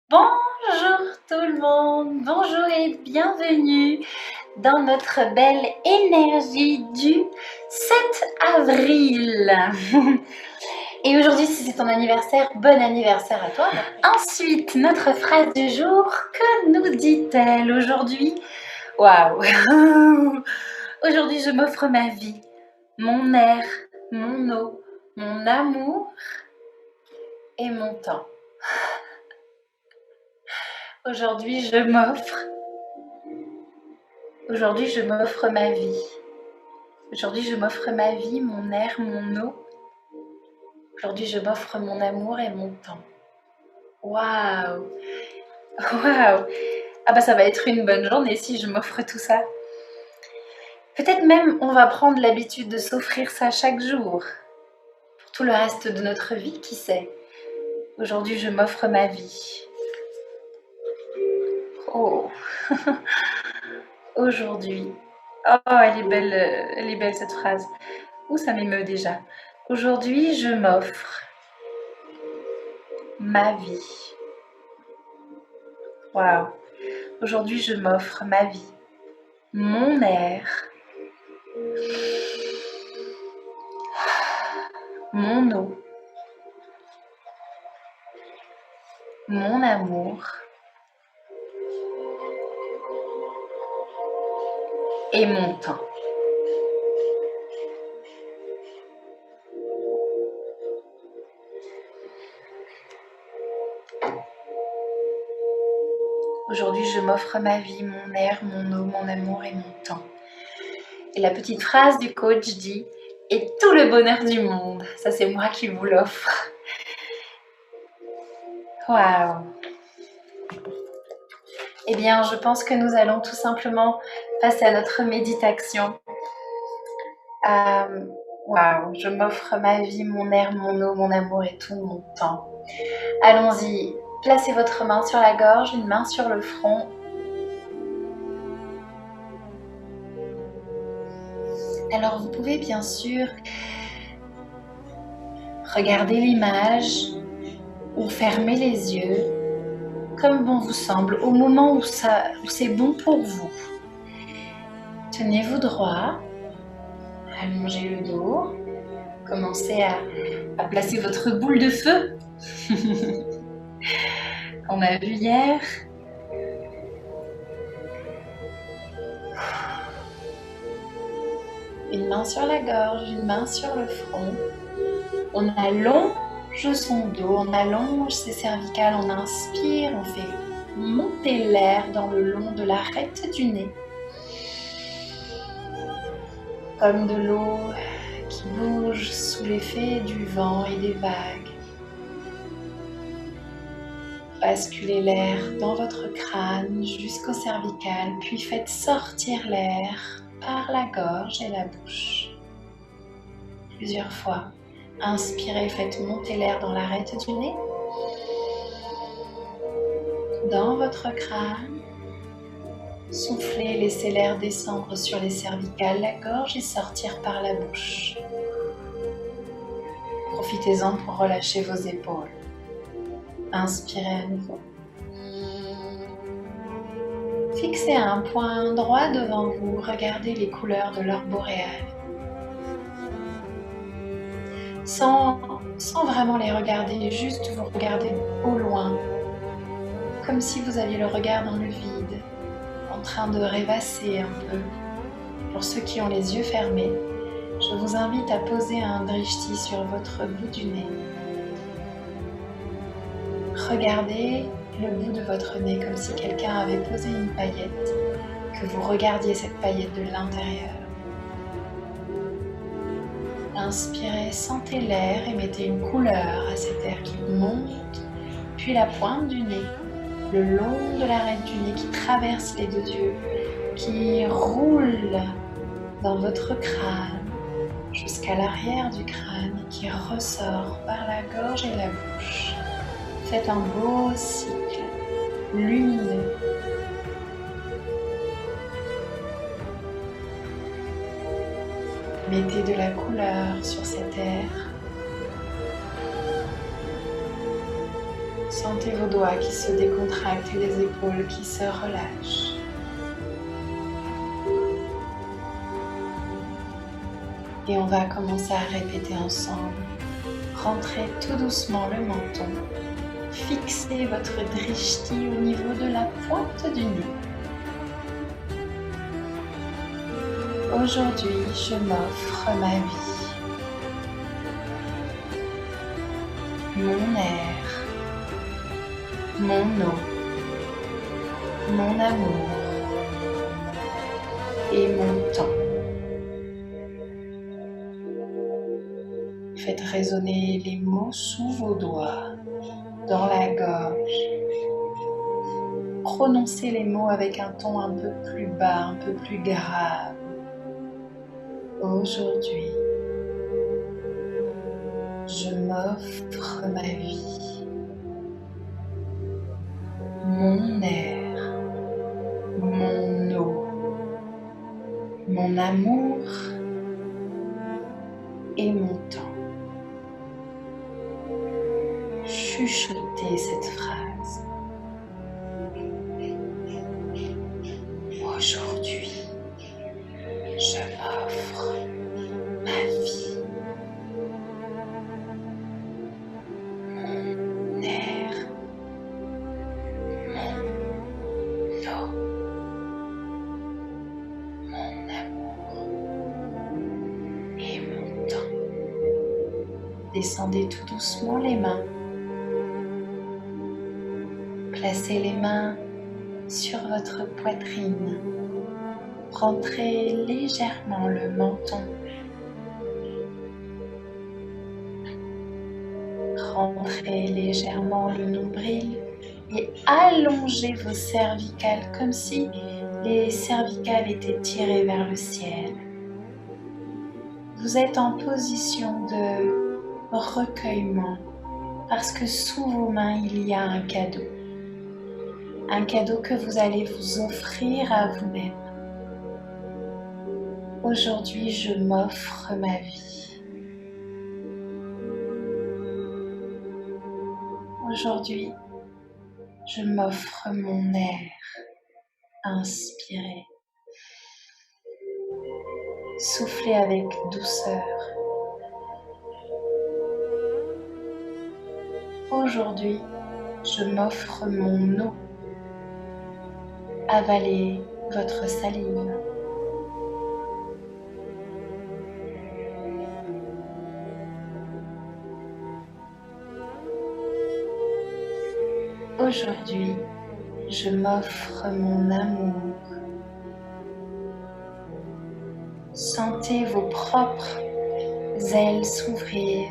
Bonjour tout le monde, bonjour et bienvenue dans notre belle énergie du 7 avril. Et aujourd'hui, si c'est ton anniversaire, bon anniversaire à toi. Ensuite, notre phrase du jour, que nous dit-elle aujourd'hui? Waouh! Aujourd'hui, je m'offre ma vie, mon air, mon eau, mon amour et mon temps. Aujourd'hui, je m'offre ma vie. Aujourd'hui, je m'offre ma vie, mon air, mon eau. Aujourd'hui, je m'offre mon amour et mon temps. Waouh! Waouh! Ah bah ça va être une bonne journée si je m'offre tout ça. Peut-être même on va prendre l'habitude de s'offrir ça chaque jour. Pour tout le reste de notre vie, qui sait? Aujourd'hui, je m'offre ma vie. Oh! Aujourd'hui. Oh, elle est belle cette phrase. Ouh, ça m'émeut déjà. Aujourd'hui, je m'offre ma vie. Waouh! Aujourd'hui, je m'offre ma vie, mon air, mon eau, mon amour et mon temps. Aujourd'hui, je m'offre ma vie, mon air, mon eau, mon amour et mon temps. Et la petite phrase du coach dit « Et tout le bonheur du monde ». Ça, c'est moi qui vous l'offre. Waouh! Eh bien, je pense que nous allons tout simplement passer à notre méditation. Waouh! Je m'offre ma vie, mon air, mon eau, mon amour et tout mon temps. Allons-y. Placez votre main sur la gorge, une main sur le front. Alors vous pouvez bien sûr regarder l'image ou fermer les yeux comme bon vous semble, au moment où c'est bon pour vous. Tenez-vous droit, allongez le dos, commencez à placer votre boule de feu qu'on a vu hier. Une main sur la gorge, une main sur le front. On allonge son dos, on allonge ses cervicales, on inspire, on fait monter l'air dans le long de l'arête du nez. Comme de l'eau qui bouge sous l'effet du vent et des vagues. Basculez l'air dans votre crâne jusqu'au cervical, puis faites sortir l'air par la gorge et la bouche. Plusieurs fois. Inspirez, faites monter l'air dans l'arête du nez, dans votre crâne. Soufflez, laissez l'air descendre sur les cervicales, la gorge et sortir par la bouche. Profitez-en pour relâcher vos épaules. Inspirez à nouveau. Fixez un point droit devant vous, regardez les couleurs de l'aurore boréale. Sans vraiment les regarder, juste vous regardez au loin, comme si vous aviez le regard dans le vide, en train de rêvasser un peu. Pour ceux qui ont les yeux fermés, je vous invite à poser un drishti sur votre bout du nez. Regardez le bout de votre nez comme si quelqu'un avait posé une paillette, que vous regardiez cette paillette de l'intérieur. Inspirez, sentez l'air et mettez une couleur à cet air qui monte, puis la pointe du nez, le long de l'arête du nez qui traverse les deux yeux, qui roule dans votre crâne jusqu'à l'arrière du crâne et qui ressort par la gorge et la bouche. Faites un beau cycle lumineux. Mettez de la couleur sur cet air. Sentez vos doigts qui se décontractent et les épaules qui se relâchent. Et on va commencer à répéter ensemble. Rentrez tout doucement le menton. Fixez votre drishti au niveau de la pointe du nez. Aujourd'hui, je m'offre ma vie, mon air, mon eau, mon amour et mon temps. Faites résonner les mots sous vos doigts, dans la gorge. Prononcez les mots avec un ton un peu plus bas, un peu plus grave. Aujourd'hui, je m'offre ma vie, mon air, mon eau, mon amour et mon temps. Chuchotez cette phrase. Aujourd'hui, je m'offre ma vie, mon air, mon eau, mon amour et mon temps. Descendez tout doucement les mains. Placez les mains sur votre poitrine. Rentrez légèrement le menton. Rentrez légèrement le nombril et allongez vos cervicales comme si les cervicales étaient tirées vers le ciel. Vous êtes en position de recueillement parce que sous vos mains il y a un cadeau. Un cadeau que vous allez vous offrir à vous-même. Aujourd'hui, je m'offre ma vie. Aujourd'hui, je m'offre mon air. Inspirez. Soufflez avec douceur. Aujourd'hui, je m'offre mon eau. Avalez votre salive. Aujourd'hui, je m'offre mon amour. Sentez vos propres ailes s'ouvrir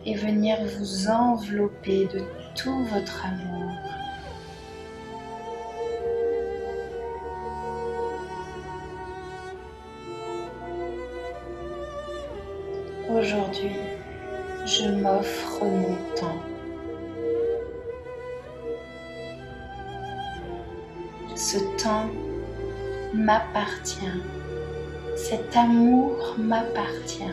et venir vous envelopper de tout votre amour. Aujourd'hui, je m'offre mon temps. Ce temps m'appartient. Cet amour m'appartient.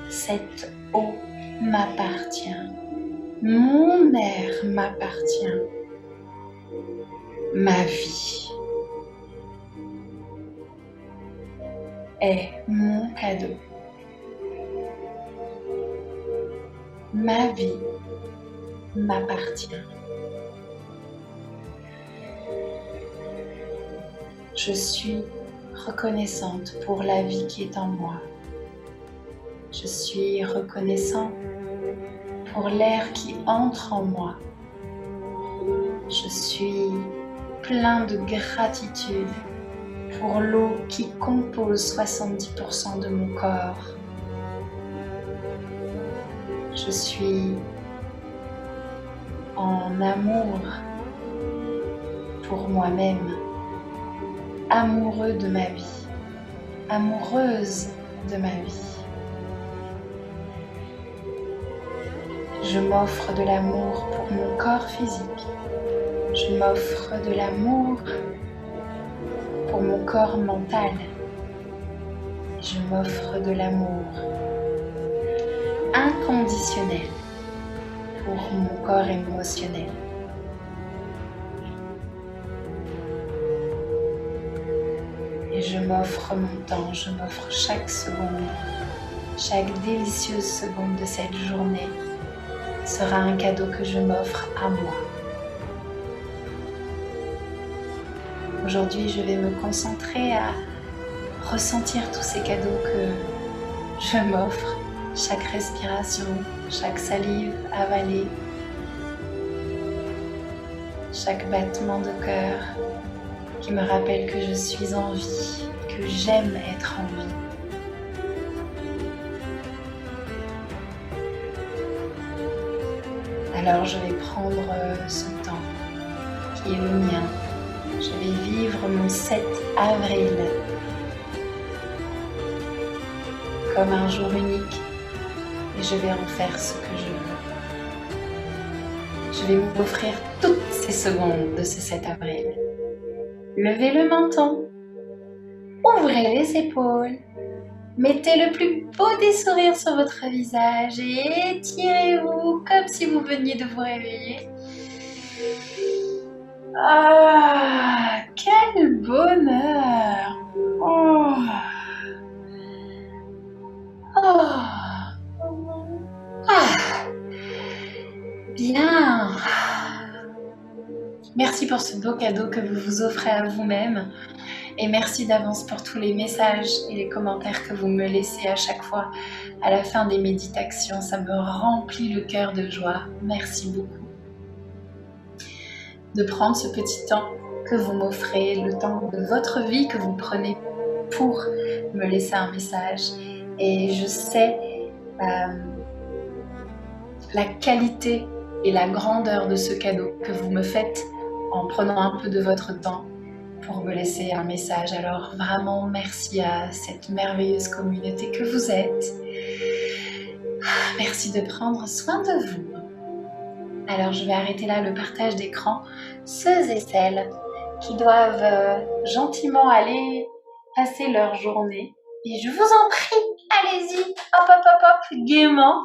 Cette eau m'appartient. Mon air m'appartient. Ma vie est mon cadeau. Ma vie m'appartient. Je suis reconnaissante pour la vie qui est en moi. Je suis reconnaissant pour l'air qui entre en moi. Je suis plein de gratitude pour l'eau qui compose 70% de mon corps. Je suis en amour pour moi-même, amoureux de ma vie, amoureuse de ma vie. Je m'offre de l'amour pour mon corps physique. Je m'offre de l'amour pour mon corps mental. Je m'offre de l'amour inconditionnel pour mon corps émotionnel. Et je m'offre mon temps, je m'offre chaque seconde, chaque délicieuse seconde de cette journée sera un cadeau que je m'offre à moi. Aujourd'hui, je vais me concentrer à ressentir tous ces cadeaux que je m'offre, chaque respiration, chaque salive avalée, chaque battement de cœur qui me rappelle que je suis en vie, que j'aime être en vie. Alors je vais prendre ce temps qui est le mien. Je vais vivre mon 7 avril comme un jour unique et je vais en faire ce que je veux. Je vais m'offrir toutes ces secondes de ce 7 avril. Levez le menton, ouvrez les épaules, mettez le plus beau des sourires sur votre visage et étirez-vous comme si vous veniez de vous réveiller. Ah, quel bonheur! Oh. Oh. Ah. Bien. Merci pour ce beau cadeau que vous vous offrez à vous-même et merci d'avance pour tous les messages et les commentaires que vous me laissez à chaque fois à la fin des méditations. Ça me remplit le cœur de joie. Merci beaucoup de prendre ce petit temps que vous m'offrez, le temps de votre vie que vous prenez pour me laisser un message. Et je sais la qualité et la grandeur de ce cadeau que vous me faites en prenant un peu de votre temps pour me laisser un message. Alors vraiment merci à cette merveilleuse communauté que vous êtes. Merci de prendre soin de vous. Alors je vais arrêter là le partage d'écran. Ceux et celles qui doivent gentiment aller passer leur journée. Et je vous en prie, allez-y, hop hop hop hop, gaiement.